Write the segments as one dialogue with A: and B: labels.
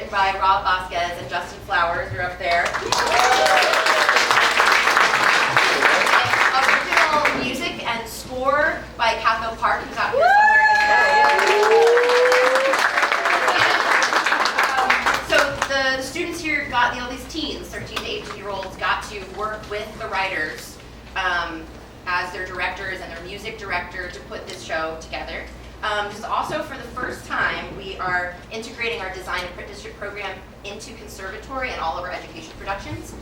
A: directed by Rob Vasquez and Justin Flowers, you're up there. Original music and score by Catho Park, who's out here somewhere as well. So the students here got, all these teens, 13 to 18-year-olds, got to work with the writers as their directors and their music director to put this show together. Because also for the first time, we are integrating our design apprenticeship program into conservatory and all of our education productions.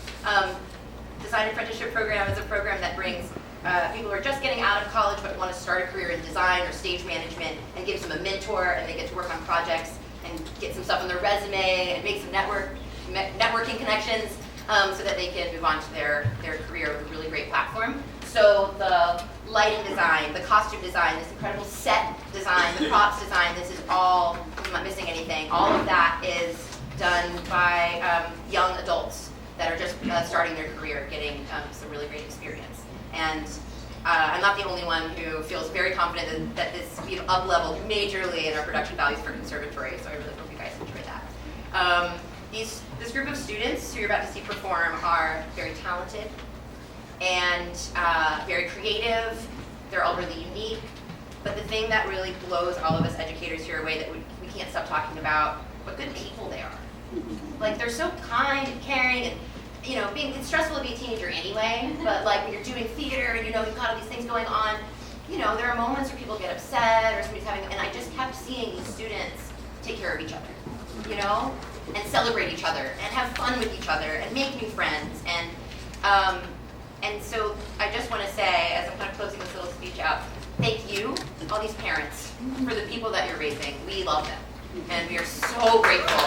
A: Design apprenticeship program is a program that brings people who are just getting out of college but want to start a career in design or stage management, and gives them a mentor, and they get to work on projects and get some stuff on their resume and make some networking connections so that they can move on to their career with a really great platform. So the lighting design, the costume design, this incredible set design, the props design, this is all, I'm not missing anything, all of that is done by young adults that are just starting their career, getting some really great experience. And I'm not the only one who feels very confident that this we've up-leveled majorly in our production values for conservatory, so I really hope you guys enjoy that. This group of students who you're about to see perform are very talented and very creative. They're all really unique. But the thing that really blows all of us educators here away that we can't stop talking about, what good people they are. Like, they're so kind and caring, and it's stressful to be a teenager anyway, but like when you're doing theater and you've got all these things going on, there are moments where people get upset or somebody's having, and I just kept seeing these students take care of each other, and celebrate each other and have fun with each other and make new friends. And so I just want to say, as I'm kind of closing this little speech out, thank you, all these parents, for the people that you're raising. We love them, and we are so grateful.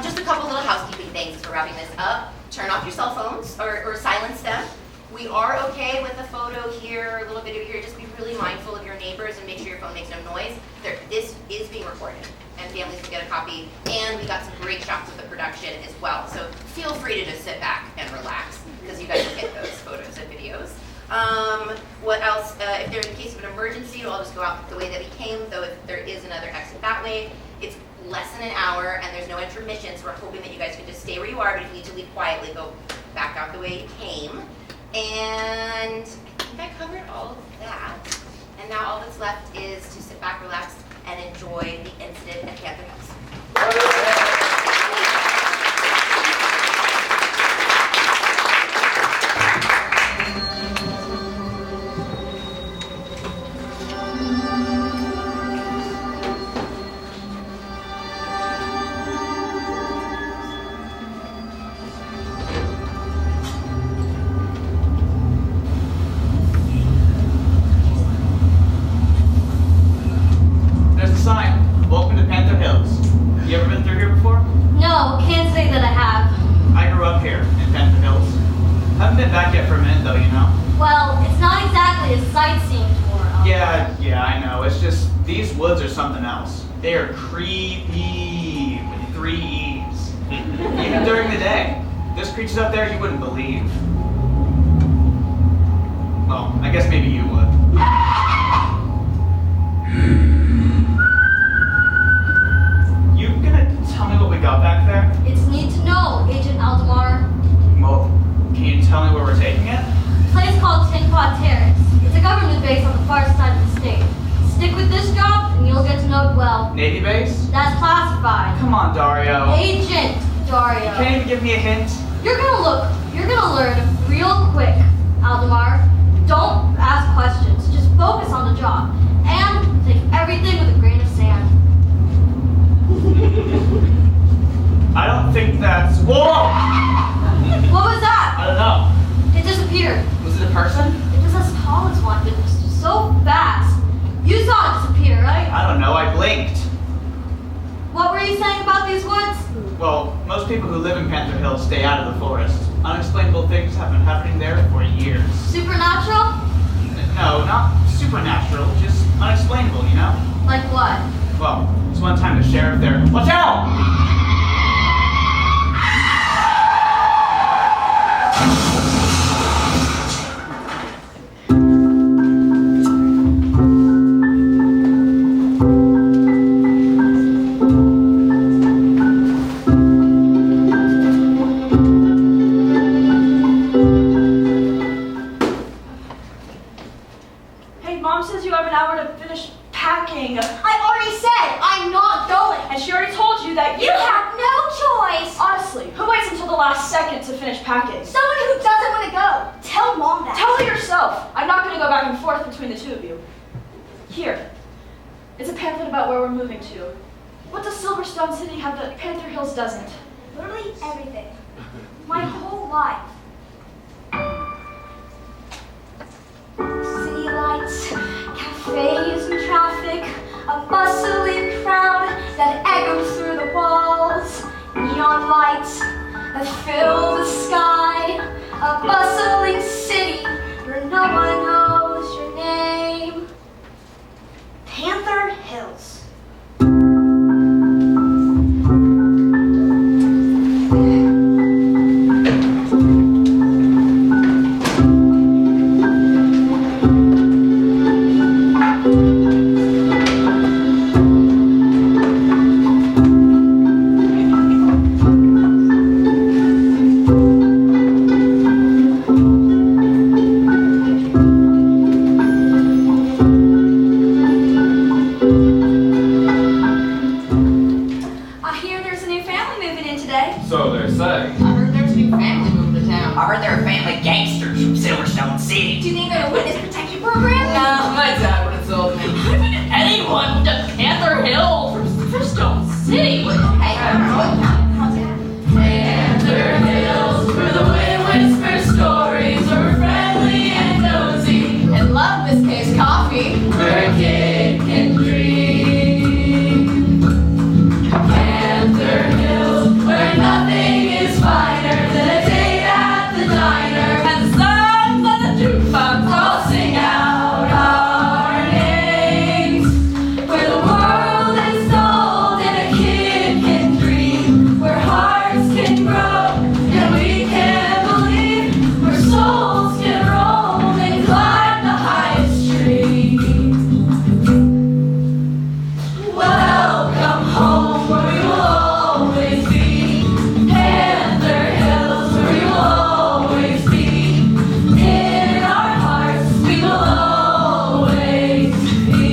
A: Just a couple little housekeeping things as we're wrapping this up. Turn off your cell phones or silence them. We are okay with a photo here, a little video here. Just be really mindful of your neighbors and make sure your phone makes no noise. This is being recorded, and families can get a copy. And we got some great shots of the production as well. So feel free to just sit back and relax, because you guys will get those photos and videos. What else? If there's in case of an emergency, we'll all just go out the way that we came, though if there is another exit that way. It's less than an hour, and there's no intermission, so we're hoping that you guys can just stay where you are, but if you need to leave quietly, go back out the way you came. And I think I covered all of that. And now all that's left is to sit back, relax, and enjoy the incident at Panther Hills.
B: Welcome to Panther Hills. You ever been through here before?
C: No, can't say that I have.
B: I grew up here in Panther Hills. Haven't been back yet for a minute though,
C: Well, it's not exactly a sightseeing tour.
B: Yeah, I know. It's just, these woods are something else. They are creepy with 3 E's. Even during the day. There's creatures up there you wouldn't believe. Well, I guess maybe you would. Tell me what we got back there?
C: It's need to know, Agent Aldemar.
B: Well, can you tell me where we're taking it?
C: A place called Tin Pot Terrace. It's a government base on the far side of the state. Stick with this job and you'll get to know it well.
B: Navy base?
C: That's classified.
B: Come on, Dario.
C: Agent Dario.
B: You can't even give me a hint?
C: You're gonna learn real quick, Aldemar. Don't ask questions, just focus on the job. And take everything with a grain of sand.
B: I don't think that's... Whoa!
C: What was that?
B: I don't know.
C: It disappeared.
B: Was it a person?
C: It was as tall as one, but it was so fast. You saw it disappear, right?
B: I don't know, I blinked.
C: What were you saying about these woods?
B: Well, most people who live in Panther Hills stay out of the forest. Unexplainable things have been happening there for years.
C: Supernatural?
B: No, not supernatural, just unexplainable,
C: Like what?
B: Well, this one time the sheriff there... Watch out!
D: last second to finish packing.
C: Someone who doesn't want to go. Tell Mom that.
D: Tell her yourself. I'm not going to go back and forth between the two of you. Here. It's a pamphlet about where we're moving to. What does Silverstone City have that Panther Hills doesn't?
C: Literally everything. My whole life. City lights, cafes and traffic, a bustling crowd that echoes through the walls, neon lights that fill the sky, a bustling city where no one knows your name. Panther Hills.
E: So they say.
A: I heard there's a new family moving to town. I heard they're a family of gangsters from Silverstone City. Do you think they're a witness protection program? No, my dad would have told me. Why would anyone to Panther Hills from Silverstone City? Hey, Panther Hills, where the wind whispers stories, where we're friendly and nosy, and love, in this case, coffee, where a kid can dream. Panther Hills, where nothing is finer than a date at the diner, and the songs on the jukebox all sing out our names. Where the world is old and a kid can dream, where hearts can grow and we can believe, where souls can roam and climb the highest tree. Welcome home, where we will always be. Panther Hills, where we will always be. In our hearts, we will always be.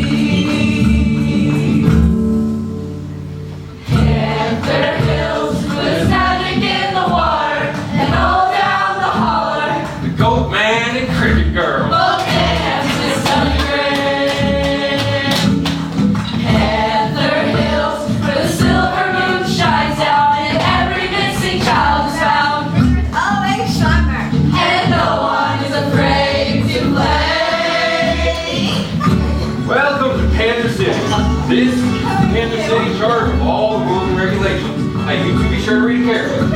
A: Panther Hills, where there's magic in the water and all down the holler.
E: The goat man and cricket girl.
A: Both hands is celebrate. Panther Hills, where the silver moon shines out and every missing child is found. Always summer, and no one is afraid to play.
E: Welcome to Panther City. This is the Panther City in charge of all the rules and regulations. Now you two be sure to read it carefully.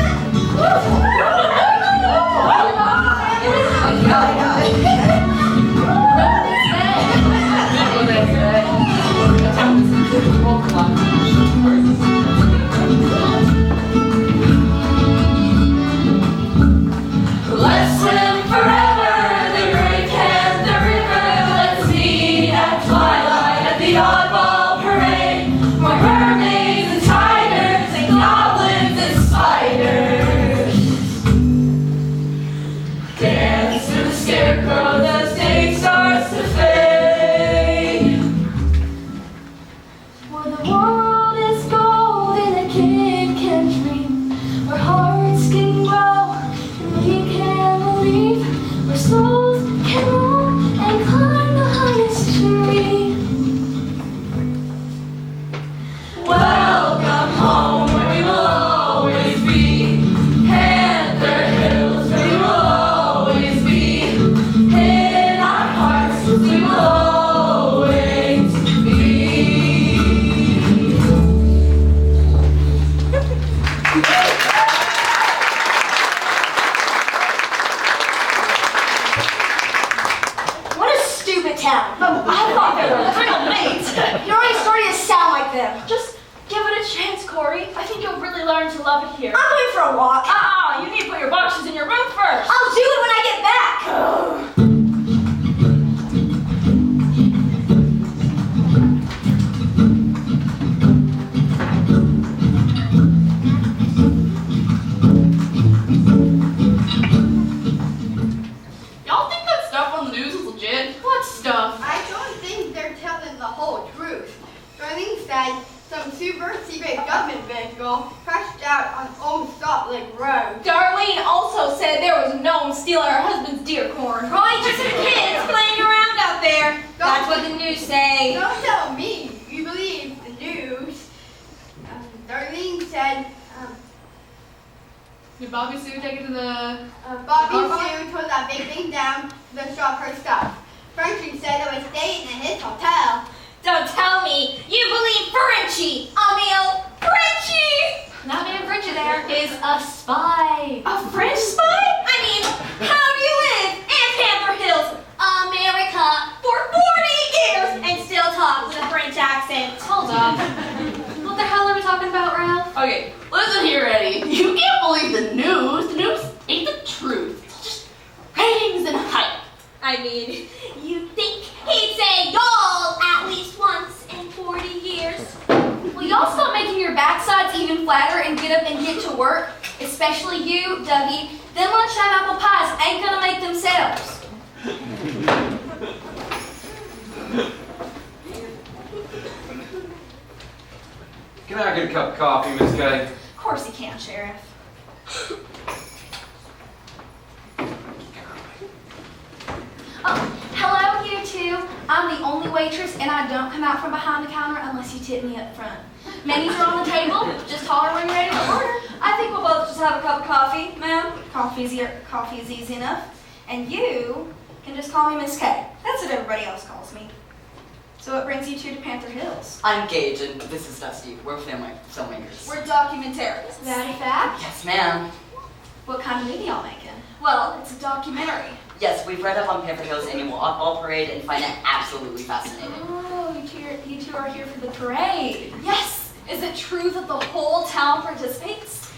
A: Let's swim forever, the great Panther River. Let's meet at twilight at the oddball parade, where mermaids and tigers and goblins and spiders dance to the scarecrow. The stage starts to fade. Where the world is gold and a kid can dream, where hearts can grow and we can believe, where souls can roam and climb the highest tree. Welcome home, where we will always be. Panther Hills, where we will always be. In our hearts, we will always be.
C: What a stupid town. I thought they were real mates. You're already starting to sound like them.
D: Just give it a chance, Corey. I think you'll really learn to love it here.
C: I'm going for a walk.
D: You need to put your boxes in your room first.
C: I'll do it when I get back.
A: Y'all think that stuff on the news is legit? What stuff?
F: I don't think they're telling the whole truth. Darlene said some super secret government vehicle crashed out on Old Salt Lake Road.
A: Darlene
D: also said there was no one stealing her husband's deer corn.
C: Right, just some kids playing around out there. That's what the news say.
F: Don't tell me you believe the news. Darlene said
G: Did Bobby Sue take it to the...
F: Bobby Sue told that big thing down to shop her stuff. Frenchie said it was staying in his hotel.
C: Don't tell me you believe Frenchie, Emil. Frenchie!
D: That man Frenchie there is a spy.
C: A French spy? I mean, how do you live in Panther Hills, America, for 40 years and still talk with a French accent?
D: Hold up. What the hell are we talking about, Ralph?
H: Okay, listen here, Eddie. You can't believe the news. The news ain't the truth. It's just ratings and hype.
C: I mean, you'd think he'd say y'all at least once in 40 years.
D: Will y'all stop making your backsides even flatter and get up and get to work? Especially you, Dougie. Them lunchtime apple pies ain't gonna make themselves.
E: Can I get a cup of coffee, Miss Kay?
D: Of course he can, Sheriff. Oh, hello, you two. I'm the only waitress, and I don't come out from behind the counter unless you tip me up front. Menus are on the table. Just holler when you're ready to order. I think we'll both just have a cup of coffee, ma'am. Coffee is easy enough. And you can just call me Miss K. That's what everybody else calls me. So what brings you two to Panther Hills?
H: I'm Gage, and this is Dusty. We're filmmakers.
D: We're documentarians. That a fact?
H: Yes, ma'am.
D: What kind of movie y'all making? Well, it's a documentary.
H: Yes, we've read up on Panther Hills' annual oddball parade and find it absolutely fascinating.
D: Oh, you two are here for the parade. Yes! Is it true that the whole town participates?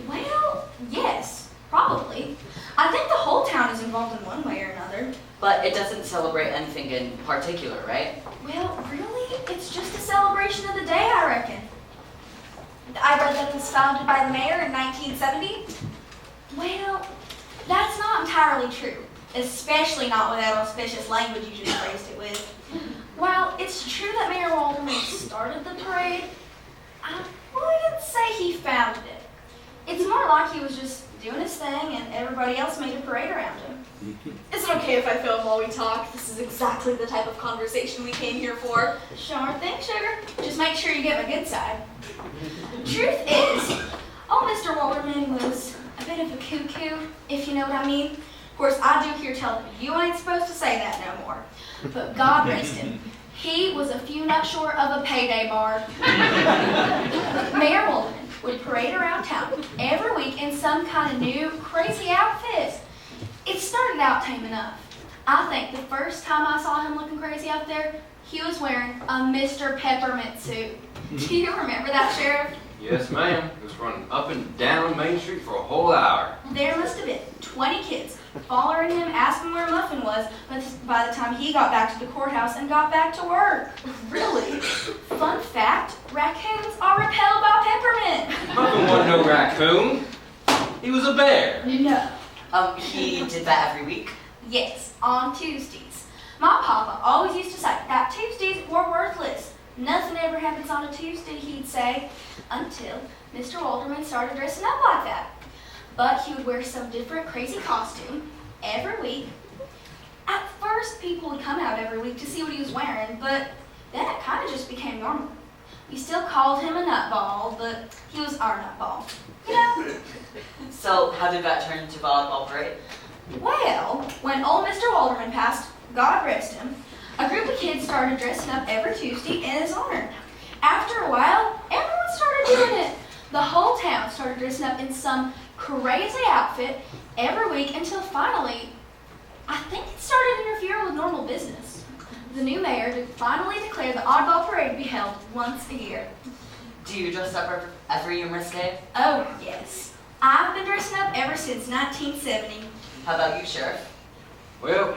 D: Well, yes, probably. I think the whole town is involved in one way or another.
H: But it doesn't celebrate anything in particular, right?
D: Well, really? It's just a celebration of the day, I reckon. I read that it was founded by the mayor in 1970. Well, that's not entirely true. Especially not with that auspicious language you just phrased it with. While it's true that Mayor Walderman started the parade, I wouldn't say he founded it. It's more like he was just doing his thing and everybody else made a parade around him.
G: Is it okay if I film while we talk? This is exactly the type of conversation we came here for.
D: Sure thing, sugar. Just make sure you get my good side. Truth is, old Mr. Walderman was a bit of a cuckoo, if you know what I mean. Of course, I do hear tell that you ain't supposed to say that no more. But God rest him. He was a few nuts short of a payday bar. Mayor Walderman would parade around town every week in some kind of new, crazy outfit. It started out tame enough. I think the first time I saw him looking crazy out there, he was wearing a Mr. Peppermint suit. Do you remember that, Sheriff?
E: Yes, ma'am. It was running up and down Main Street for a whole hour.
D: There must have been 20 kids following him, asking where Muffin was, but by the time he got back to the courthouse and got back to work. Really? Fun fact, raccoons are repelled by peppermint.
E: Muffin wasn't no raccoon. He was a bear.
D: No.
H: He did that every week.
D: Yes, on Tuesdays. My papa always used to say that Tuesdays were worthless. Nothing ever happens on a Tuesday, he'd say, until Mr. Walderman started dressing up like that. But he would wear some different crazy costume every week. At first, people would come out every week to see what he was wearing, but then it kind of just became normal. We still called him a nutball, but he was our nutball. You know?
H: So, how did that turn into the oddball parade?
D: Well, when old Mr. Walderman passed, God rest him, a group of kids started dressing up every Tuesday in his honor. After a while, everyone started doing it. The whole town started dressing up in some crazy outfit every week until finally, I think it started interfering with normal business. The new mayor finally declared the oddball parade to be held once a year.
H: Do you dress up every humorous day?
D: Oh, yes. I've been dressing up ever since 1970.
H: How about you, Sheriff?
E: Well,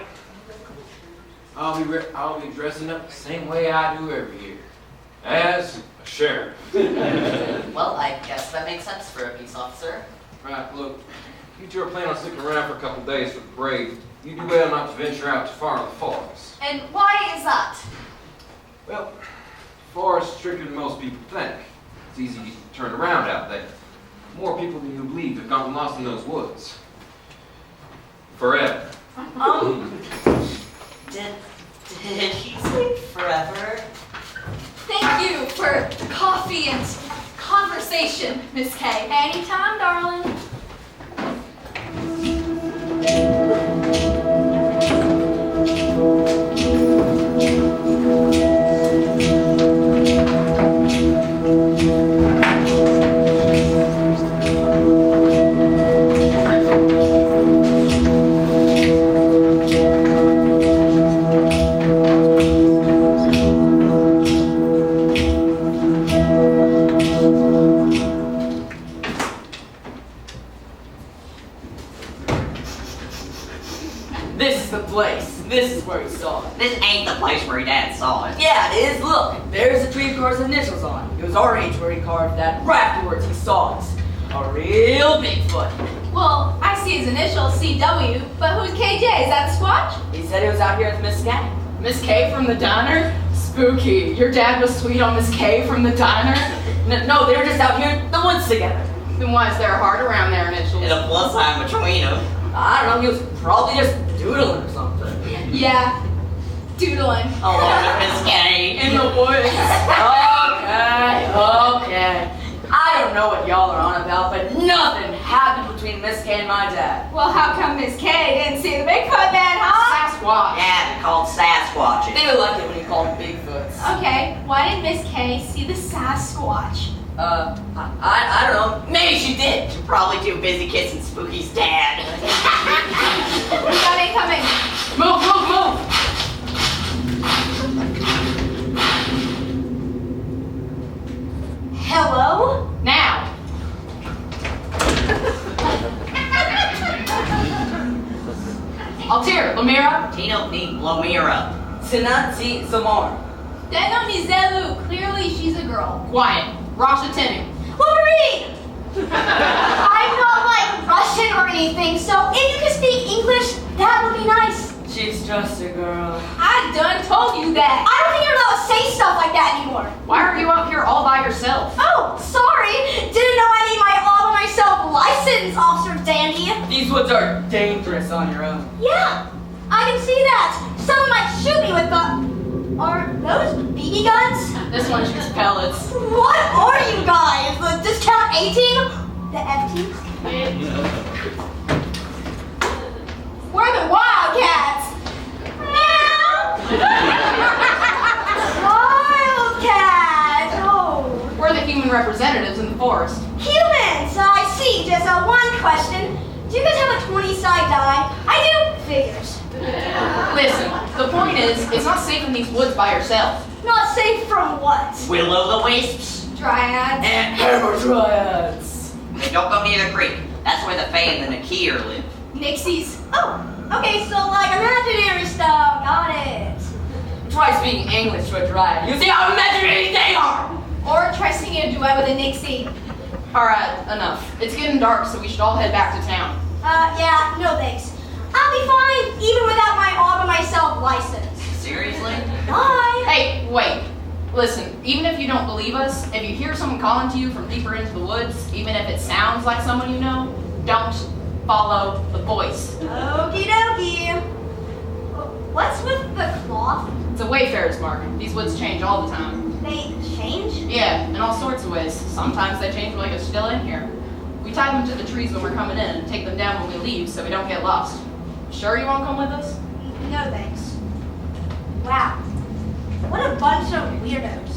E: I'll be dressing up the same way I do every year. As a sheriff.
H: Well, I guess that makes sense for a peace officer.
E: Right, look, you two are planning on sticking around for a couple days for the parade. You do well not to venture out too far in the forest.
D: And why is that?
E: Well, the forest is stricter than most people think. It's easy to turn around out there. More people than you believe have gotten lost in those woods. Forever.
I: Did he say forever?
D: Thank you for the coffee and conversation, Miss K.
C: Anytime, darling.
I: This is the place. This is where he saw it.
J: This ain't the place where your dad saw it.
I: Yeah, it is. Look, there's the tree with Car's initials on it. It was our age where he carved that. Right afterwards, he saw us. A real Bigfoot.
D: Well, I see his initials, CW, but who's KJ? Is that the Squatch?
I: He said he was out here with Miss K.
H: Miss K from the diner? Spooky. Your dad was sweet on Miss K from the diner?
I: No, they were just out here in the woods together.
H: Then why is there a heart around their initials?
J: And a plus sign between them.
I: I don't know, he was probably just doodling or something.
D: Yeah, doodling.
J: Along with Miss K.
H: In the woods.
I: Okay. I don't know what y'all are on about, but nothing happened between Miss K and my dad.
D: Well, how come Miss K didn't see the Bigfoot then, huh?
H: Sasquatch.
J: Yeah, they're called Sasquatches.
I: They would like it when you call them Bigfoots.
D: Okay, why did Miss K see the Sasquatch?
I: I don't know. Maybe she did.
J: You're probably too busy kissing Spooky's dad.
D: We got incoming.
H: Move, move, move.
D: Hello?
H: Now. Altir, Lamira.
J: Tino ni Lomira.
I: Sinanzi Zamar.
D: Deno Nizelu. Clearly she's a girl.
H: Quiet. Rasha Tenu.
C: Wolverine! I'm not like Russian or anything, so if you can speak English, that would be nice.
I: She's just a girl.
D: I done told you that.
C: I don't think you're allowed to say stuff like that anymore.
H: Why are you out here all by yourself?
C: Oh, sorry. Didn't know I need my all by myself license, Officer Dandy.
I: These woods are dangerous on your own.
C: Yeah, I can see that. Someone might shoot me with the... Are those BB guns?
H: This one shoots pellets.
C: What are you guys? The discount A-team? The F-team? We're the Wildcats. Meow. Wildcats. Oh.
H: We're the human representatives in the forest.
C: Humans. I see. Just one question. Do you guys have a 20-side die? I do. Figures.
H: Listen, the point is, it's not safe in these woods by yourself.
C: Not safe from what?
J: Will-o'-the-wisps.
C: Dryads.
J: And
I: Hamadryads.
J: Hey, don't go near the creek. That's where the Fae and the Nakir live.
D: Nixies.
C: Oh, okay, so like imaginary stuff. Got it.
I: Try speaking English to a dryad. You see how imaginary they are!
D: Or try singing a duet with a Nixie.
H: Alright, enough. It's getting dark, so we should all head back to town.
C: Yeah, no thanks. I'll be fine even without my all by myself license.
J: Seriously?
C: Bye.
H: Hey, wait. Listen, even if you don't believe us, if you hear someone calling to you from deeper into the woods, even if it sounds like someone you know, don't follow the voice.
C: Okie dokie. What's with the cloth?
H: It's a wayfarer's mark. These woods change all the time.
C: They change?
H: Yeah, in all sorts of ways. Sometimes they change while you're still in here. We tie them to the trees when we're coming in and take them down when we leave so we don't get lost. Sure you won't come with us?
C: No thanks. Wow. What a bunch of weirdos.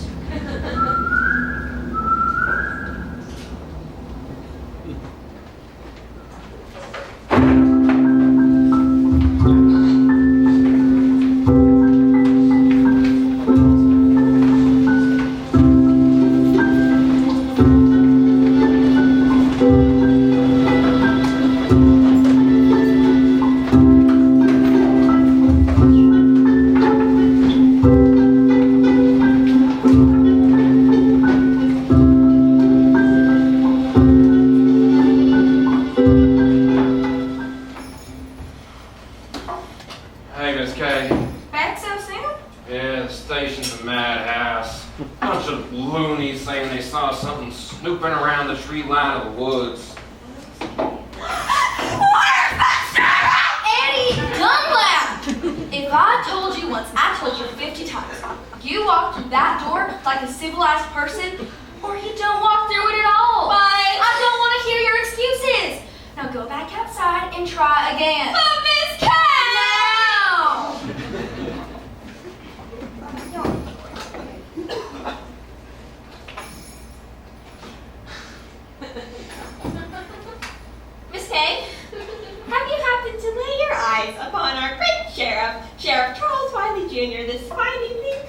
E: Snooping around the tree line of the woods.
C: Where's the sheriff?
D: through that door like a civilized person, or you don't walk through it at all. Bye. I don't want to hear your excuses. Now go back outside and try again.
G: But Miss Cat!
K: Miss Kay, have you happened to lay your eyes upon our great sheriff, Sheriff Charles Wiley Jr., this fine evening?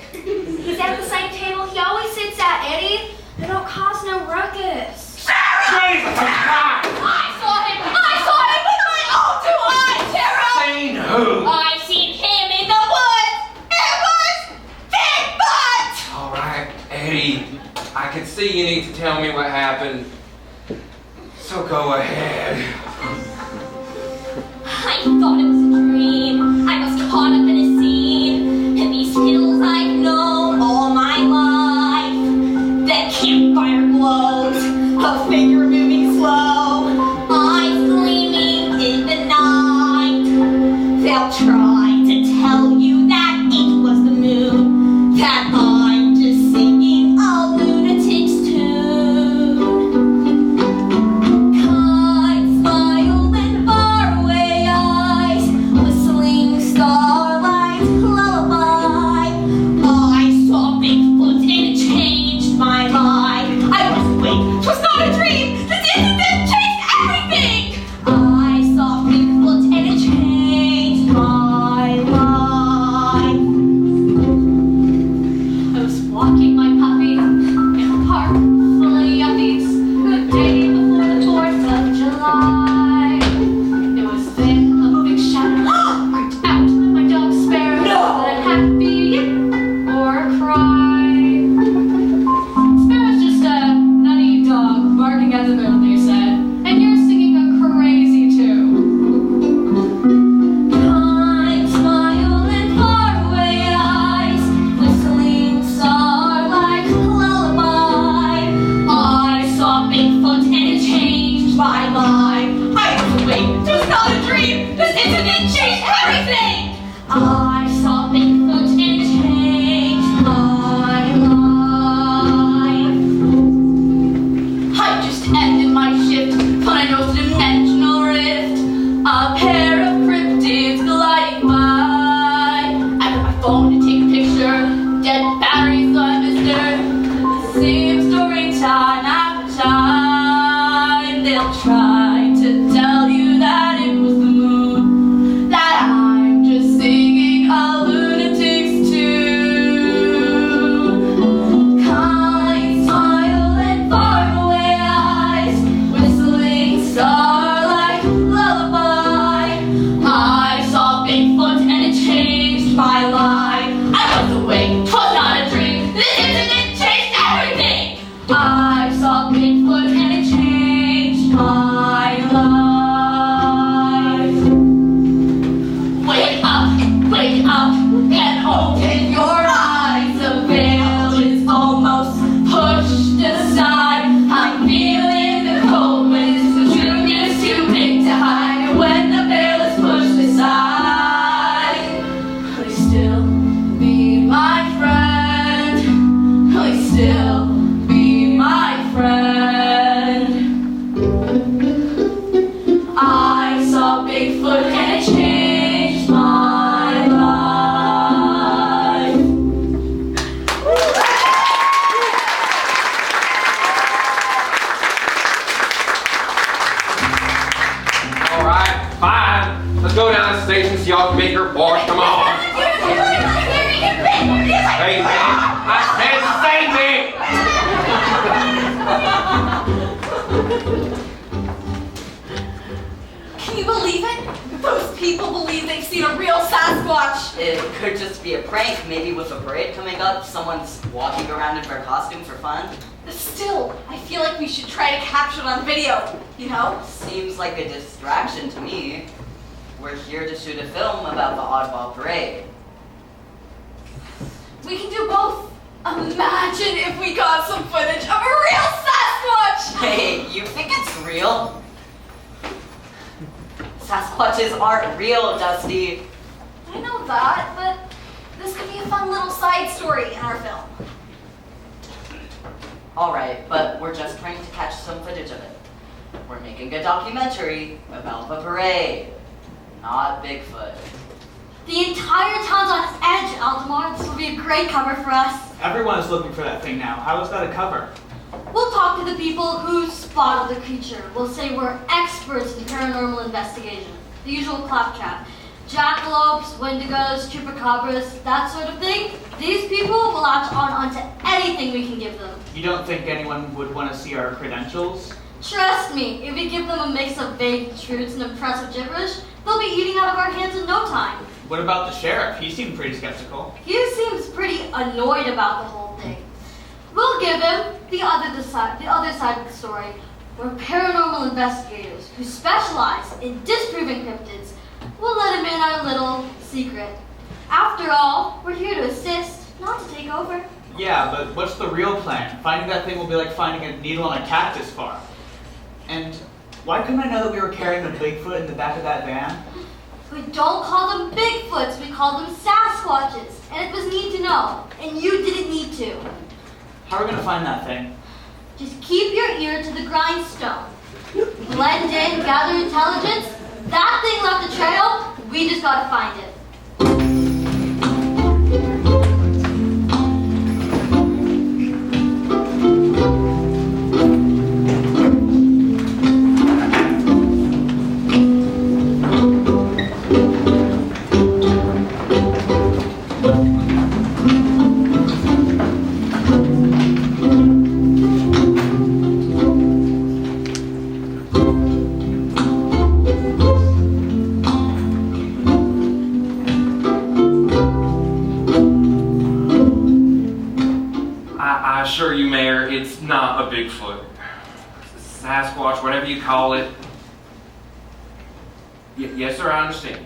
C: He's at the same table he always sits at, Eddie. They don't cause no ruckus.
E: Jesus Christ!
K: I saw him with my own 2 eyes, Sheriff!
E: Seen who?
K: I've seen him in the woods! It was Bigfoot!
E: All right, Eddie. I can see you need to tell me what happened. So go ahead.
K: I thought it was a dream. I was caught up in a scene. In these hills I've known all my life. That campfire glows, a figure moving slow, eyes gleaming in the night. They'll try to tell you that it was the moon, that I'm just singing a lunatic's tune. Kind smile and faraway eyes, whistling starlight lullaby. I saw Bigfoot and it changed my life. I was awake, 'twas not a dream. This incident changed everything. I saw Bigfoot and it changed my life.
C: I was walking my puppy in a park full of yuppies the day before the 4th of July. It was then a moving shadow crept out my dog Sparrow. Was it a happy yip or a cry? Sparrow's just a nutty dog barking at the moon, they said. And you're singing a crazy tune.
K: Kind smile and faraway eyes, whistling starlight lullaby. I saw Bigfoot and it changed my life. I was awake, 'twas not a dream. This incident changed everything. I saw Bigfoot and it changed my life.
D: I just ended my shift when I noticed a dimensional rift. A pair of cryptids gliding by. I got my phone to take a picture. Dead batteries on Mr. The same story time after time. They'll try to tell you that it was the moon, that I'm just singing a lunatic's tune. Kind smile and faraway eyes, whistling starlight lullaby. I saw Bigfoot and it changed my life. I was awake, 'twas not a dream. This incident changed everything. I saw Bigfoot and it changed my life. Wake up, and open your eyes. The veil is almost pushed aside. I'm feeling the cold winds, the truth is too big to hide. And when the veil is pushed aside, please still be my friend. Please still be my friend. I saw Bigfoot and it changed my life.
E: All right, fine. Let's go down to the station so y'all can make your boss come on. Hey, man. I said stay there.
G: Can you believe it? Those people believe they've seen a real Sasquatch.
J: It could just be a prank, maybe with a parade coming up, someone's walking around in their costume for fun.
G: Still, I feel like we should try to capture it on video, you know?
J: Seems like a distraction to me. We're here to shoot a film about the Oddball Parade.
G: We can do both. Imagine if we got some footage of a real Sasquatch!
J: Hey, you think it's real? Sasquatches aren't real, Dusty.
D: I know that, but this could be a fun little side story in our film.
J: Alright, but we're just trying to catch some footage of it. We're making a documentary about the parade, not Bigfoot.
C: The entire town's on edge, Aldemar. This will be a great cover for us.
B: Everyone is looking for that thing now. How is that a cover?
C: We'll talk to the people who spotted the creature. We'll say we're experts in paranormal investigation. The usual claptrap. Jackalopes, wendigos, chupacabras, that sort of thing. These people will latch onto anything we can give them.
B: You don't think anyone would want to see our credentials?
C: Trust me, if we give them a mix of vague truths and impressive gibberish, they'll be eating out of our hands in no time.
B: What about the sheriff? He seemed pretty skeptical.
C: He seems pretty annoyed about the whole thing. We'll give him the other side of the story. We're paranormal investigators who specialize in disproving cryptids. We'll let him in our little secret. After all, we're here to assist, not to take over.
B: Yeah, but what's the real plan? Finding that thing will be like finding a needle on a cactus farm. And why couldn't I know that we were carrying a Bigfoot in the back of that van?
C: We don't call them Bigfoots, we call them Sasquatches. And it was neat to know, and you didn't need to.
B: How are we gonna find that thing?
C: Just keep your ear to the grindstone. Blend in, gather intelligence. That thing left a trail, we just gotta find it.
E: I assure you, Mayor, it's not a Bigfoot. Sasquatch, whatever you call it. Yes, sir, I understand.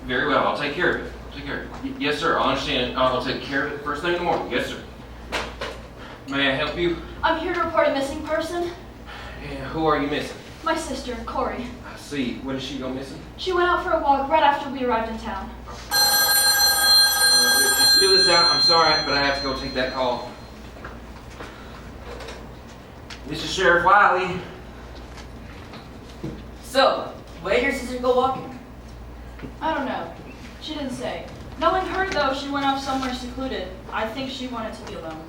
E: Very well, I'll take care of it. Yes, sir, I understand. I'll take care of it first thing in the morning. Yes, sir. May I help you?
G: I'm here to report a missing person.
E: And who are you missing?
G: My sister, Corey.
E: I see. When did she go missing?
G: She went out for a walk right after we arrived in town.
E: Just fill this out. I'm sorry, but I have to go take that call. This is Sheriff Wiley.
I: So, where did your sister go walking?
G: I don't know. She didn't say. Knowing her, though, she went off somewhere secluded. I think she wanted to be alone.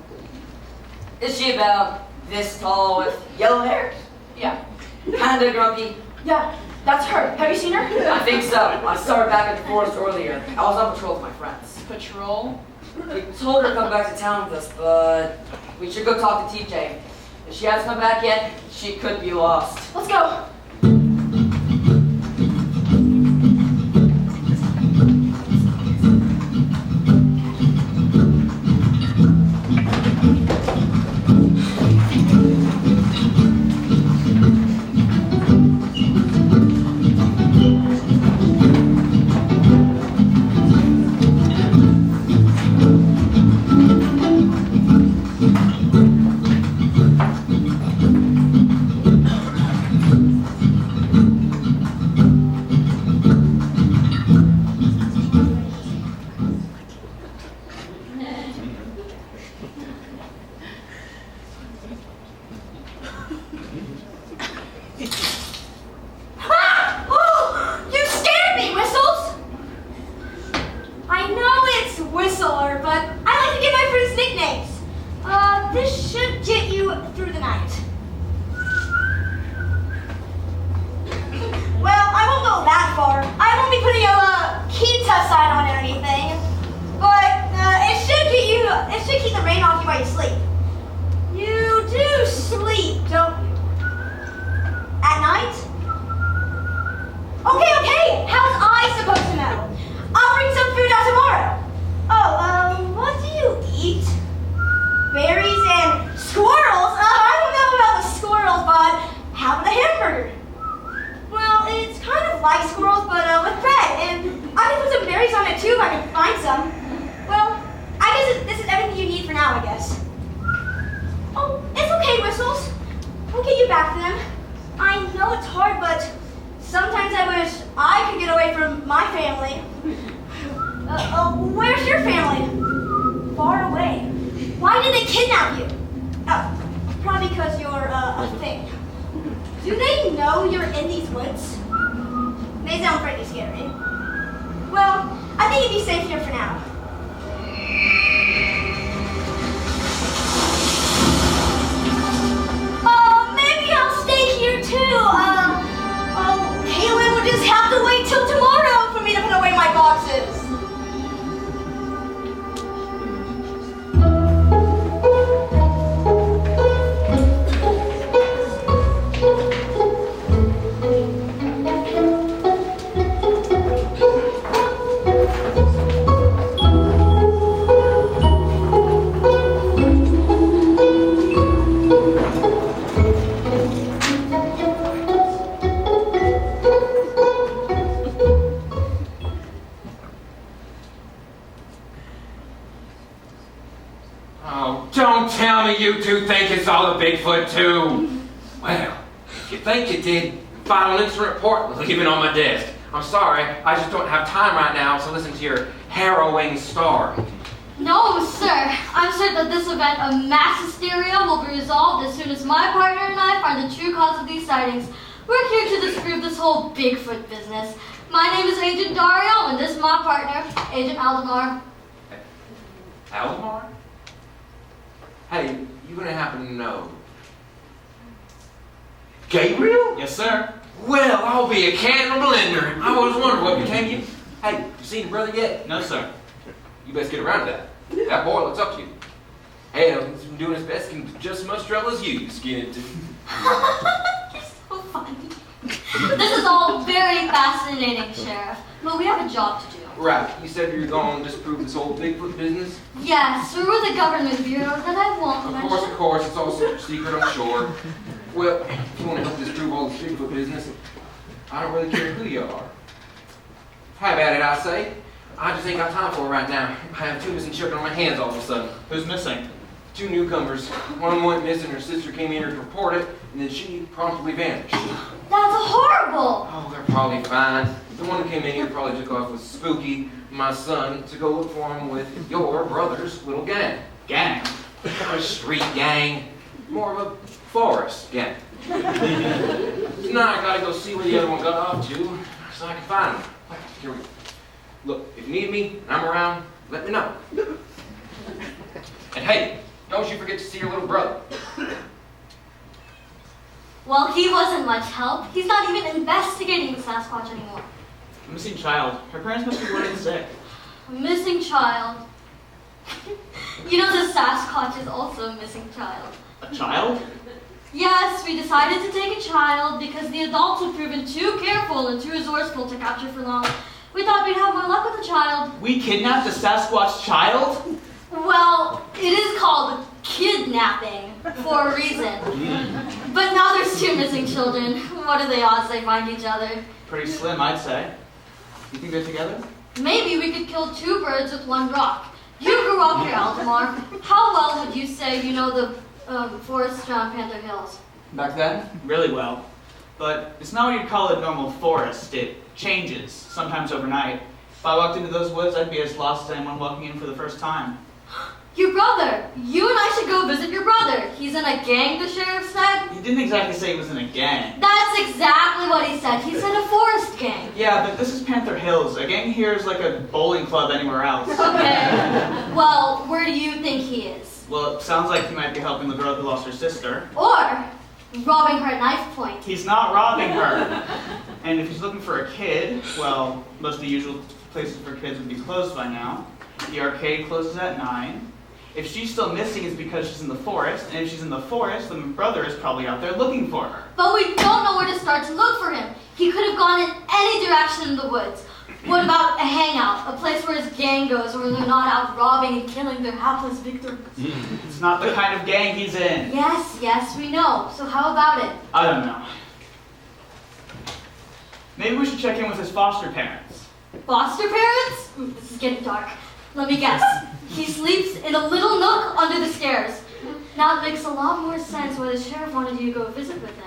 I: Is she about this tall with yellow hair?
G: Yeah.
I: Kinda grumpy?
G: Yeah, that's her. Have you seen her?
I: I think so. I saw her back at the forest earlier. I was on patrol with my friends.
G: Patrol?
I: We told her to come back to town with us, but we should go talk to TJ. If she hasn't come back yet, she could be lost.
G: Let's go.
C: Where's your family? Far away. Why did they kidnap you? Oh, Probably because you're a thing. Do they know you're in these woods? They sound pretty scary. Well, I think you'd be safe here for now. Maybe I'll stay here too. Kaylin would just have to wait till tomorrow for me to put away my boxes.
E: Don't tell me you two think it's all a Bigfoot too. Well, if you think you did, file an incident report and leave it on my desk. I'm sorry, I just don't have time right now to listen to your harrowing story.
L: No, sir. I'm certain that this event of mass hysteria will be resolved as soon as my partner and I find the true cause of these sightings. We're here to disprove this whole Bigfoot business. My name is Agent Dario, and this is my partner, Agent Aldemar.
E: Aldemar? Hey, you gonna happen to know Gabriel?
B: Yes, sir.
E: Well, I'll be a can and a blender. I always wondered what became you. Hey, you seen your brother yet?
B: No, sir.
E: You best get around to that. That boy looks up to you. Hell, he's been doing his best, can just as much trouble as you skin into.
L: You're so funny. This is all very fascinating, Sheriff, but we have a job to do.
E: Right, you said you were going to disprove this whole Bigfoot business?
L: Yes, we're with a government bureau that I won't mention.
E: Of course, it's all super secret, I'm sure. Well, if you want to help disprove all this Bigfoot business, I don't really care who you are. Have at it, I say. I just ain't got time for it right now. I have two missing children on my hands all of a sudden.
B: Who's missing?
E: Two newcomers. One of them went missing, her sister came in here to report it, and then she promptly vanished.
L: That's horrible!
E: Oh, they're probably fine. The one who came in here probably took off with Spooky, my son, to go look for him with your brother's little gang.
B: Gang?
E: A street gang. More of a forest gang. Tonight I gotta go see where the other one got off to, so I can find him. Here we go. Look, if you need me, and I'm around, let me know. And hey, don't you forget to see your little brother.
L: Well, he wasn't much help. He's not even investigating the Sasquatch anymore.
B: A missing child. Her parents must be running sick.
L: A missing child. You know the Sasquatch is also a missing child.
B: A child?
L: Yes, we decided to take a child because the adults have proven too careful and too resourceful to capture for long. We thought we'd have more luck with a child.
B: We kidnapped a Sasquatch child?
L: Well, it is called kidnapping for a reason. But now there's two missing children. What are the odds they find each other?
B: Pretty slim, I'd say. You think they're together?
L: Maybe we could kill two birds with one rock. You grew up here, Aldemar. How well would you say you know the forests around Panther Hills?
B: Back then? Really well. But it's not what you'd call a normal forest. It changes, sometimes overnight. If I walked into those woods, I'd be as lost as anyone walking in for the first time.
L: Your brother! You and I should go visit your brother. He's in a gang, the sheriff said.
B: He didn't exactly say he was in a gang.
L: That's exactly what he said. He's in a forest gang.
B: Yeah, but this is Panther Hills. A gang here is like a bowling club anywhere else.
L: Okay. Well, where do you think he is?
B: Well, it sounds like he might be helping the girl who lost her sister.
L: Or robbing her at knife point.
B: He's not robbing her. And if he's looking for a kid, well, most of the usual places for kids would be closed by now. The arcade closes at 9. If she's still missing, it's because she's in the forest. And if she's in the forest, then my brother is probably out there looking for her.
L: But we don't know where to start to look for him. He could have gone in any direction in the woods. What about a hangout? A place where his gang goes, where they're not out robbing and killing their hapless victims.
B: It's not the kind of gang he's in.
L: Yes, we know. So how about it?
B: I don't know. Maybe we should check in with his foster parents.
L: Foster parents? This is getting dark. Let me guess. He sleeps in a little nook under the stairs. Now it makes a lot more sense why the sheriff wanted you to go visit with him.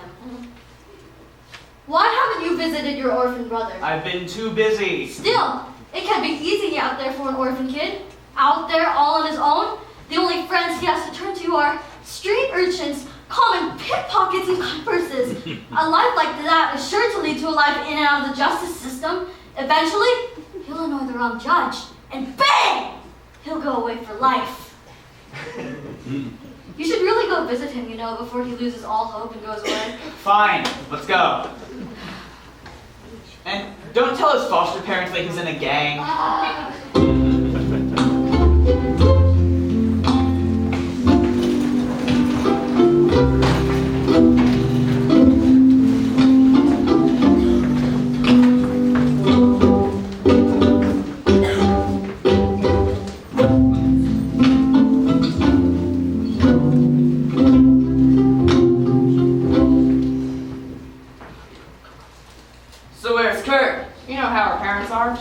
L: Why haven't you visited your orphan brother?
B: I've been too busy.
L: Still, it can be easy out there for an orphan kid. Out there all on his own. The only friends he has to turn to are street urchins, common pickpockets and cut purses. A life like that is sure to lead to a life in and out of the justice system. Eventually, he'll annoy the wrong judge, and bang! He'll go away for life. You should really go visit him, you know, before he loses all hope and goes away.
B: Fine, let's go. And don't tell his foster parents that he's in a gang.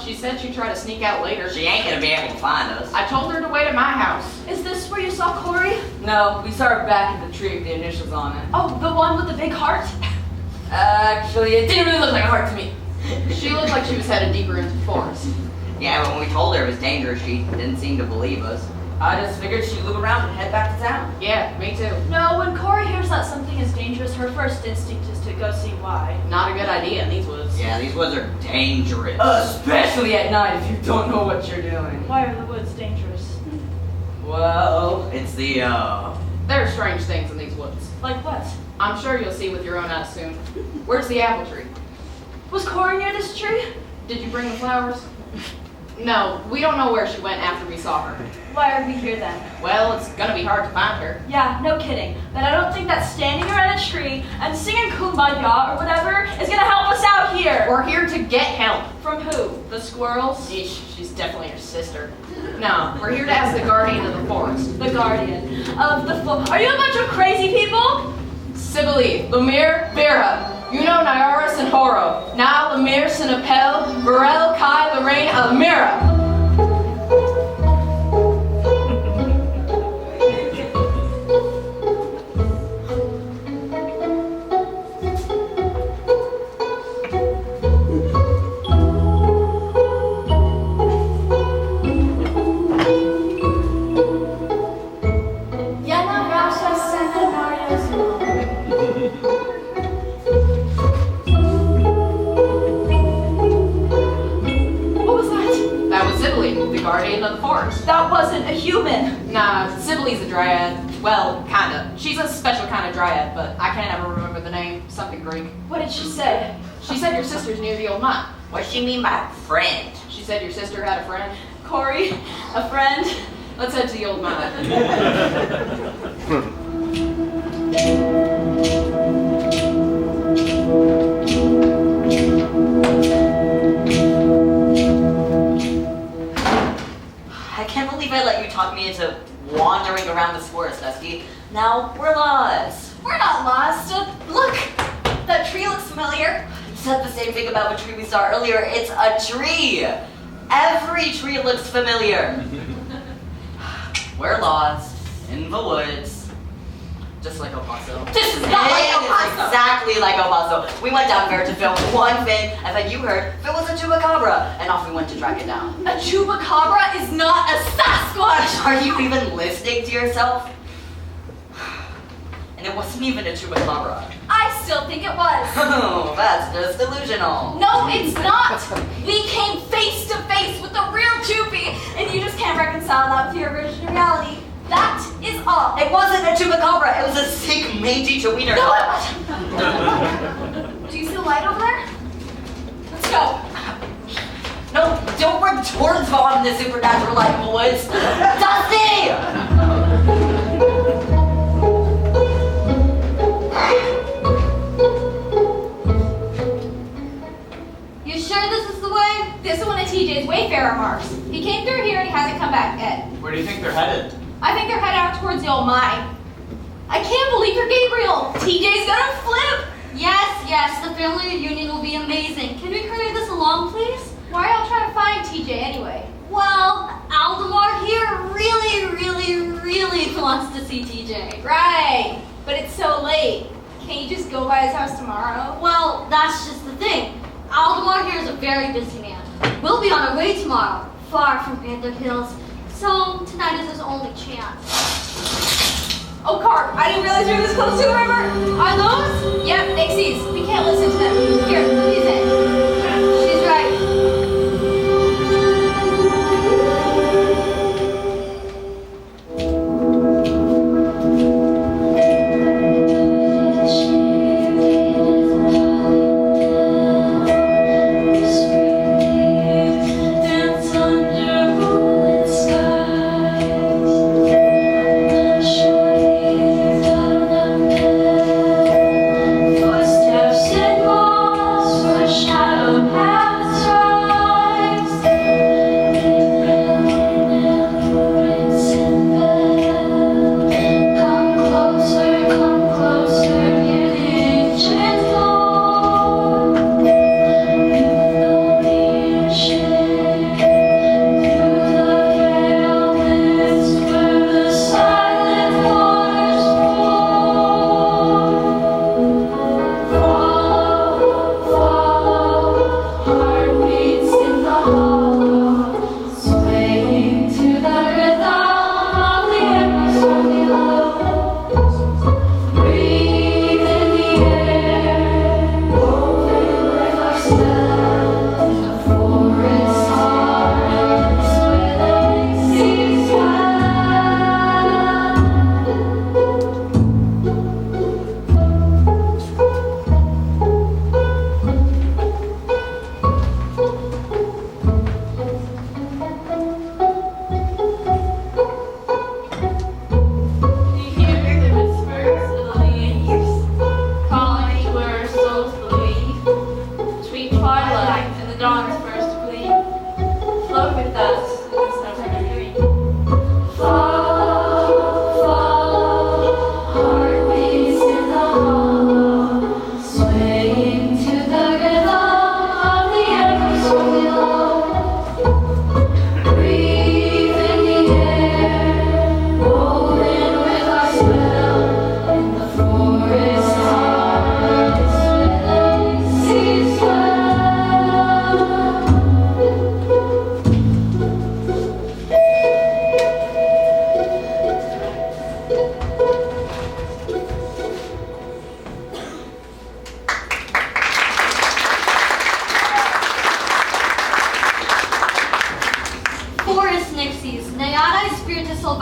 H: She said she'd try to sneak out later.
J: She ain't gonna be able to find us.
H: I told her to wait at my house.
G: Is this where you saw Corey?
I: No, we saw her back in the tree with the initials on it.
G: Oh, the one with the big heart?
I: Actually, it didn't really look like a heart to me.
H: She looked like she was headed deeper into the forest.
J: Yeah, when we told her it was dangerous, she didn't seem to believe us.
I: I just figured she'd loop around and head back to town.
H: Yeah, me too.
G: No, when Corey hears that something is dangerous, her first instinct is to go see why.
H: Not a good idea in these woods.
J: Yeah, these woods are dangerous.
I: Especially at night if you don't know what you're doing.
G: Why are the woods dangerous?
J: Well, it's the,
H: There are strange things in these woods.
G: Like what?
H: I'm sure you'll see with your own eyes soon. Where's the apple tree?
G: Was Corey near this tree?
H: Did you bring the flowers? No, we don't know where she went after we saw her.
G: Why are we here then?
H: Well, it's gonna be hard to find her.
G: Yeah, no kidding. But I don't think that standing around a tree and singing Kumbaya or whatever is gonna help us out here.
H: We're here to get help.
G: From who? The squirrels?
H: She's definitely your sister. No, we're here to ask the guardian of the forest.
G: The guardian of the Are you a bunch of crazy people?
H: Sibylle, Lemire, Vera, Uno, Nyaris, and Horo. Na, Lemire, Sinapel, Varel, Kai, Lorraine, Almira. Guardian of the forest.
G: That wasn't a human.
H: Nah, Sibylle's a dryad. Well, kinda. She's a special kind of dryad, but I can't ever remember the name. Something Greek.
G: What did she say?
H: She said your sister's near the old mine.
J: What does she mean by friend?
H: She said your sister had a friend.
G: Corey, a friend.
H: Let's head to the old mine.
J: I can't believe I let you talk me into wandering around this forest, Dusty. Now, we're lost.
D: We're not lost. Look, that tree looks familiar.
J: You said the same thing about the tree we saw earlier. It's a tree. Every tree looks familiar. We're lost in the woods. Just like El Paso.
D: This is not like El Paso.
J: It's exactly like El Paso. We went down there to film one thing, and then you heard it was a chupacabra, and off we went to track it down.
D: A chupacabra is not a Sasquatch.
J: Are you even listening to yourself? And it wasn't even a chupacabra.
D: I still think it was.
J: Oh, that's just delusional.
D: No, it's not. We came face to face with the real Chupi, and you just can't reconcile that with your original reality. That is all.
J: It wasn't a chupacabra. It was a sick, mangy chewiener.
D: No, it wasn't. Do you see the light over there? Let's go.
J: No, don't work towards on the supernatural light in the woods. Dusty!
L: You sure this is the way?
D: This is one of TJ's Wayfarer marks. He came through here and he hasn't come back yet.
B: Where do you think they're headed?
D: I think they're headed out towards the old mine. I can't believe you're Gabriel. TJ's gonna flip.
L: Yes, the family reunion will be amazing. Can we hurry this along, please?
D: Why are y'all trying to find TJ anyway?
L: Well, Aldemar here really wants to see TJ.
D: Right, but it's so late. Can't you just go by his house tomorrow?
L: Well, that's just the thing. Aldemar here is a very busy man. We'll be on our way tomorrow, far from Panther Hills. So tonight is his only chance.
D: Oh, Carp, I didn't realize you were this close to the river. Are those? Yep, Nixies. We can't listen to them. Here, use it. She's right.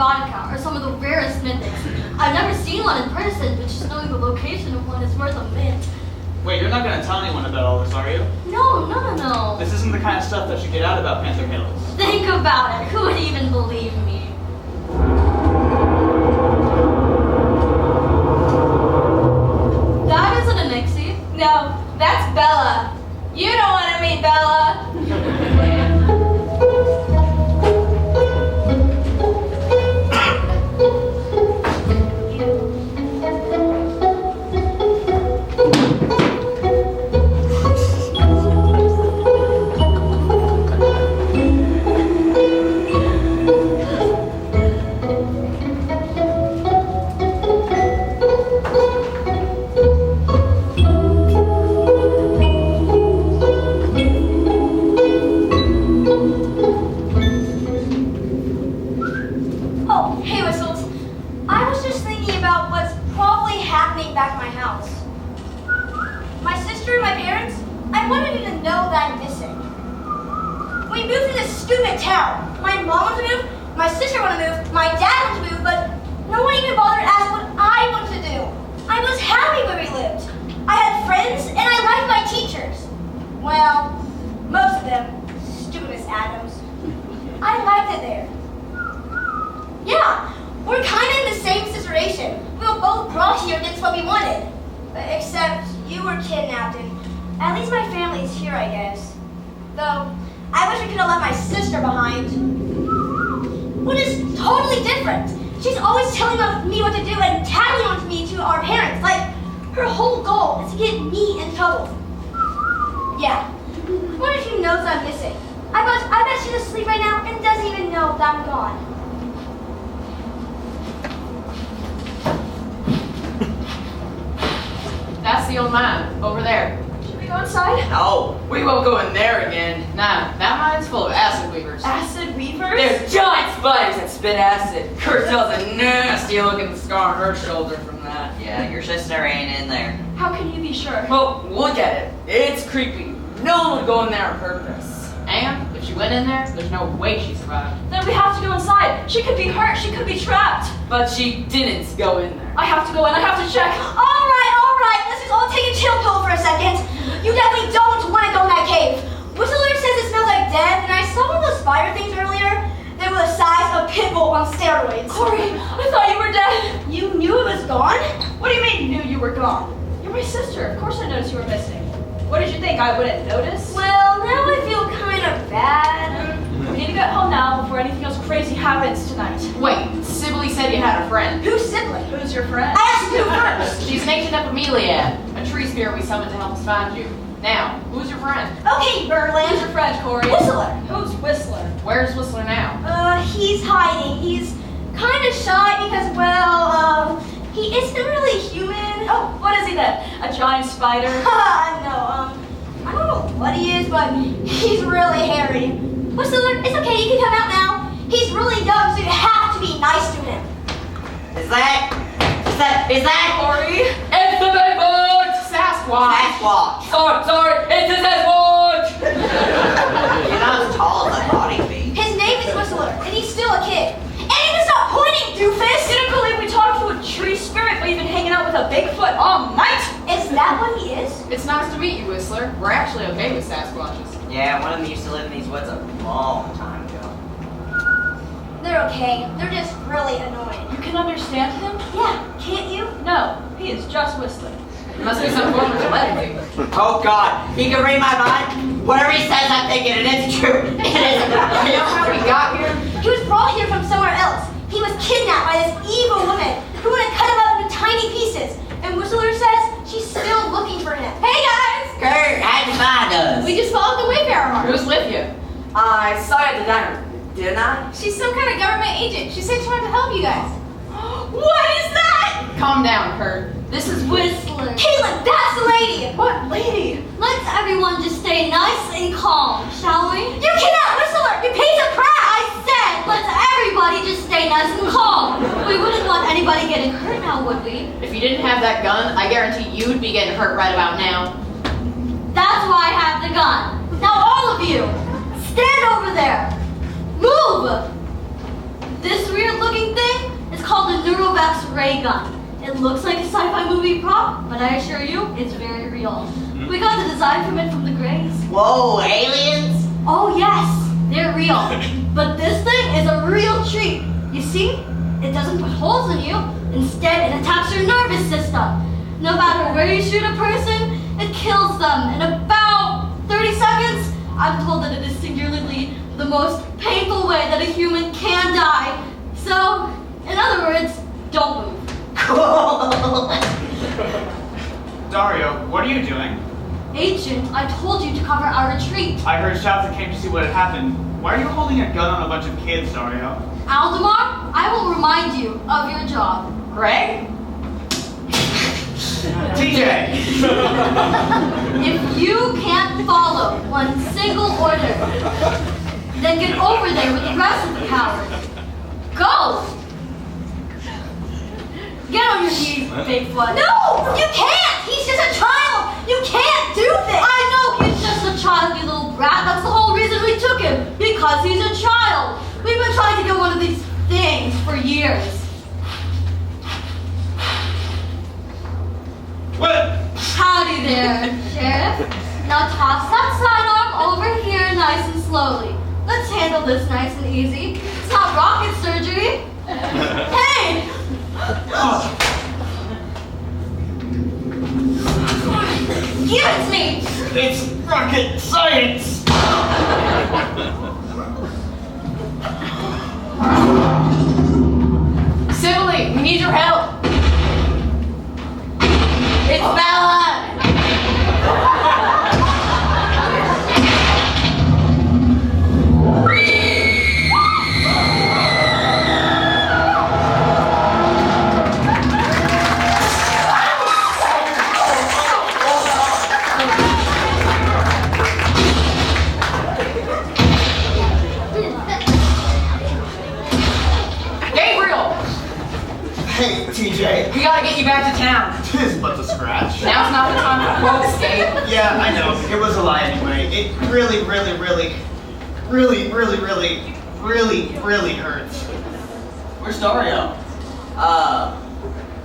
L: Are some of the rarest mythics. I've never seen one in person, but just knowing the location of one is worth a mint.
B: Wait, you're not going to tell anyone about all this, are you?
L: No.
B: This isn't the kind of stuff that should get out about Panther Hills.
L: Think about it. Who would even believe me? That isn't a Nixie.
D: No, that's Bella. You don't want to meet Bella.
C: Back at my house. My sister and my parents, I wanted you to know that I'm missing. We moved to this stupid town. My mom wanted to move, my sister wanted to move, my dad wanted to move, but no one even bothered to ask what I wanted to do. I was happy where we lived. I had friends and I liked my teachers. Well, most of them. Stupid Miss Adams. I liked it there. Yeah, we're kind of in the same situation. We were both brought here against what we wanted. Except you were kidnapped, and at least my family's here, I guess. Though, I wish I could have left my sister behind. What is totally different? She's always telling me what to do and tattling on me to our parents. Like, her whole goal is to get me in trouble. Yeah. I wonder if she knows I'm missing. I bet she's asleep right now and doesn't even know that I'm gone.
H: That's the old mine, over there.
D: Should we go inside?
I: No, we won't go in there again.
H: Nah, that mine's full of acid weavers.
D: Acid weavers?
I: They're giant spiders that spit acid. Kurtel's a nasty looking scar on her shoulder from that.
J: Yeah, your sister ain't in there.
G: How can you be sure?
I: Well, look at it. It's creepy. No one would go in there on purpose.
H: And if she went in there, there's no way she survived.
G: Then we have to go inside. She could be hurt. She could be trapped.
I: But she didn't go in there.
G: I have to go in. I have to check.
D: All right. Let's just all take a chill pill for a second. You definitely don't want to go in that cave. Whistler says it smells like death, and I saw one of those spider things earlier. They were the size of pit bull on steroids.
G: Corey, I thought you were dead.
D: You knew it was gone?
G: What do you mean, knew you were gone? You're my sister. Of course I noticed you were missing. What did you think? I wouldn't notice?
D: Well, now I feel kind of bad.
G: We need to get home now before anything else crazy happens tonight.
H: Wait, Sibylle said you had a friend.
G: Who's Sibylle? Who's your friend?
D: I asked you first.
H: She's an ancient epimeliad, a tree spirit we summoned to help us find you. Now, who's your friend?
D: Okay, Berlin.
G: Who's your friend, Corey?
D: Whistler.
G: Who's Whistler?
H: Where's Whistler now?
D: He's hiding. He's kind of shy because, well, he isn't really human.
G: Oh, what is he then? A giant spider?
D: No, I don't know what he is, but he's really hairy. Whistler, it's okay, you can come out now. He's really young, so you have to be nice to him.
J: Is that
G: Corey?
I: It's the Bigfoot!
H: Sasquatch!
J: Sasquatch?
I: Sorry, it's a Sasquatch!
J: You're not as tall as I thought he'd be.
D: His name is Whistler, and he's still a kid. And he can stop pointing, doofus!
G: Didn't believe we talked to a tree spirit, but you've been hanging out with a Bigfoot all night?
D: Is that what he is?
H: It's nice to meet you, Whistler. We're actually okay with Sasquatches.
J: Yeah, one of them used to live in these woods a long time ago.
D: They're okay. They're just really annoying.
G: You can understand him?
D: Yeah, can't you?
G: No, he is just Whistler.
H: It must be some form of telepathy.
J: Oh God, he can read my mind? Whatever he says, I'm thinking, and it's true. It is.
H: You know how he got here?
D: He was brought here from somewhere else. He was kidnapped by this evil woman who would have cut him up into tiny pieces. And Whistler says she's still looking for him. Hey guys!
J: Kurt, how'd you find us?
D: We just followed the Wayfarer mark.
H: Who's with you?
I: I saw you at the diner, didn't I?
D: She's some kind of government agent. She said she wanted to help you guys. What is that?
H: Calm down, Kurt. This is
L: Whistler.
D: Caitlin, that's the lady!
G: What lady?
L: Let's everyone just stay nice and calm, shall we?
D: You cannot, Whistler! You piece of crap!
L: I said, let's everybody just stay nice and calm. We wouldn't want anybody getting hurt now, would we?
H: If you didn't have that gun, I guarantee you'd be getting hurt right about now.
L: That's why I have the gun. Now all of you, stand over there. Move! This weird looking thing is called a Neurovax ray gun. It looks like a sci-fi movie prop, but I assure you, it's very real. We got the design from it from the Greys.
J: Whoa, aliens?
L: Oh yes, they're real. But this thing is a real treat. You see, it doesn't put holes in you. Instead, it attacks your nervous system. No matter where you shoot a person, it kills them in about 30 seconds. I'm told that it is singularly the most painful way that a human can die. So, in other words, don't move.
J: Cool.
B: Dario, what are you doing?
L: Agent, I told you to cover our retreat.
B: I heard shouts and came to see what had happened. Why are you holding a gun on a bunch of kids, Dario?
L: Aldemar, I will remind you of your job.
H: Greg?
B: TJ!
L: If you can't follow one single order, then get over there with the rest of the cowards. Go! Get on your knees, Bigfoot.
D: No! You can't! He's just a child! You can't do this!
L: I know he's just a child, you little brat. That's the whole reason we took him. Because he's a child. We've been trying to get one of these things for years.
B: What?
L: Howdy there, Sheriff. Now toss that sidearm over here nice and slowly. Let's handle this nice and easy. It's not rocket surgery. Hey! Give it to me!
B: It's rocket science!
H: Sibylle, we need your help.
J: It's Bella!
H: town.
B: Tis but the scratch.
H: Now's not the time for quotes, Gabe.
B: Yeah, I know. It was a lie anyway. It really hurts.
J: Where's Dario?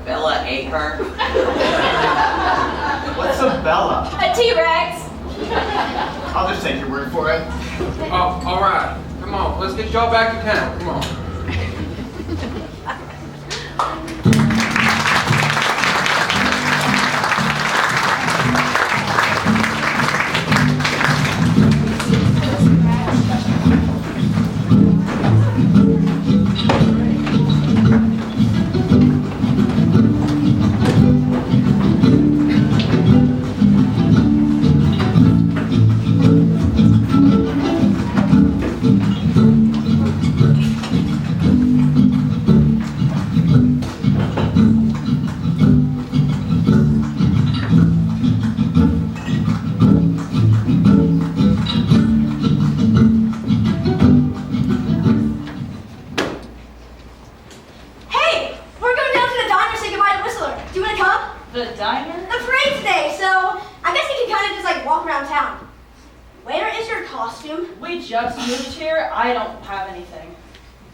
J: Bella ate her.
B: What's a Bella?
D: A T-Rex.
B: I'll just take your word for it.
E: Oh, all right. Come on, let's get y'all back to town. Come on.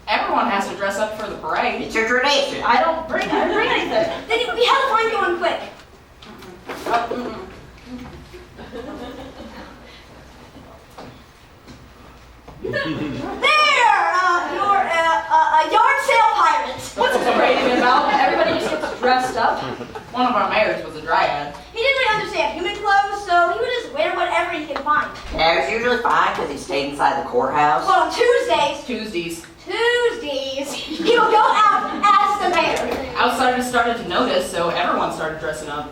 H: Everyone has to dress up for the parade.
J: It's your tradition.
H: I didn't bring anything.
D: Then we have to find you one quick. You're a yard sale pirate.
H: What's the parade about? Everybody just gets dressed up. One of our mayors was a dryad.
D: He didn't really understand human clothes, so he would just wear whatever he could find.
J: Yeah, it's usually fine because he stayed inside the courthouse.
D: Well, on Tuesdays, he will go out as the mayor.
H: Outsiders started to notice, so everyone started dressing up.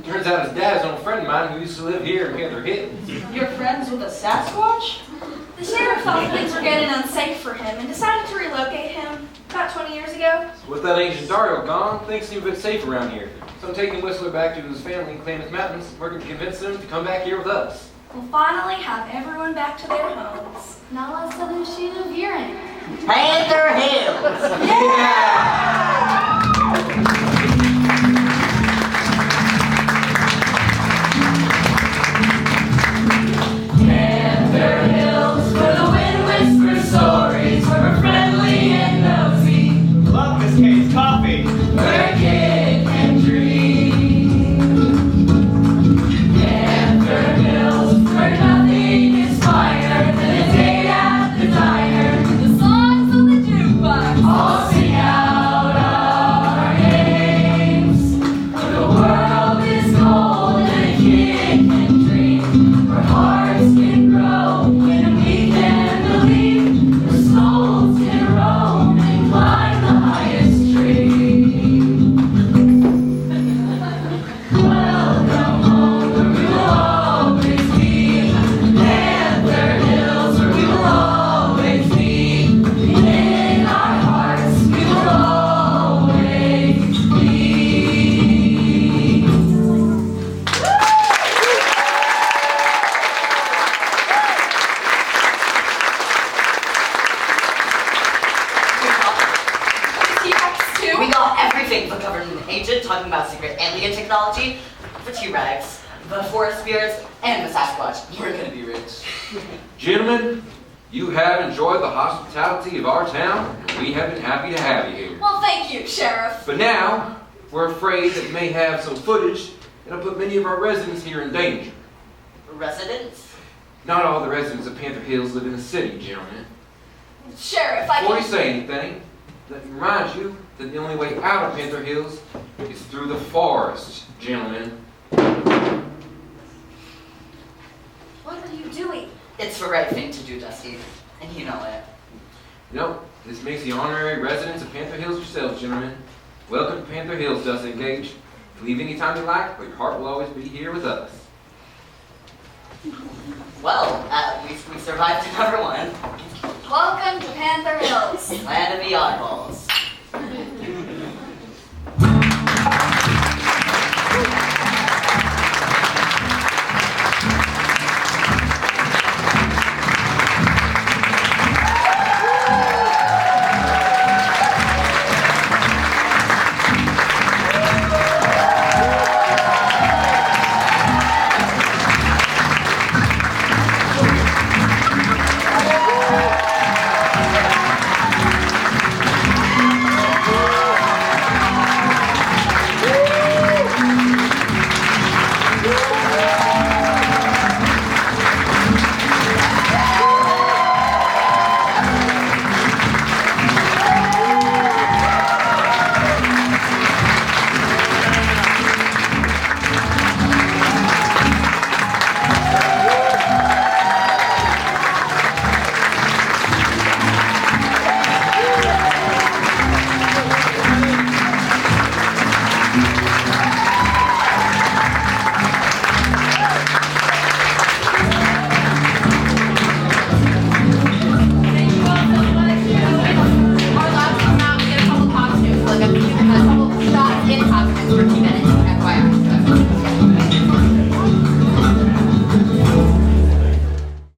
E: Turns out his dad's an old friend of mine who used to live here in Panther Hills.
H: You're friends with a Sasquatch?
D: The sheriff thought things were getting unsafe for him and decided to relocate him about 20 years ago.
E: With that ancient Dario gone, things seem a bit safe around here. So I'm taking Whistler back to his family in Klamath Mountains, working to convince them to come back here with us.
D: We'll finally have everyone back to their homes.
L: Now let's southern sheet of urine.
J: Panther Hills!
D: Yeah!
M: Panther Hills, where the wind whispers stories, where we're friendly and nosy.
B: Love this case coffee.
M: Where a kid can dream. Panther Hills, where nothing is finer than a date at the diner. The songs on the jukebox all sing out our names. Where the world is cold and a kid can dream. Where hearts can grow and we can believe. Where souls can roam and climb the highest tree. Welcome home where we will always be. Panther Hills where we will always be. In our hearts we will always be.
D: T-Rex too.
J: We got everything from government agent talking about secret alien technology, the T-Rex, the forest spirits, and the Sasquatch. We're gonna be rich.
E: Gentlemen, you have enjoyed the hospitality of our town, and we have been happy to have you here.
D: Well, thank you, Sheriff.
E: But now, we're afraid that we may have some footage that'll put many of our residents here in danger.
J: Residents?
E: Not all the residents of Panther Hills live in the city, gentlemen.
D: Sheriff,
E: Before you say anything, let me remind you that the only way out of Panther Hills is through the forest, gentlemen.
D: What are you doing?
J: It's the right thing to do, Dusty. and you know it.
E: Nope, this makes the honorary residents of Panther Hills yourselves, gentlemen. Welcome to Panther Hills, thus engaged. Leave any time you like, but your heart will always be here with us.
J: Well, at least we survived to number 1.
D: Welcome to Panther Hills.
J: Land of the oddballs.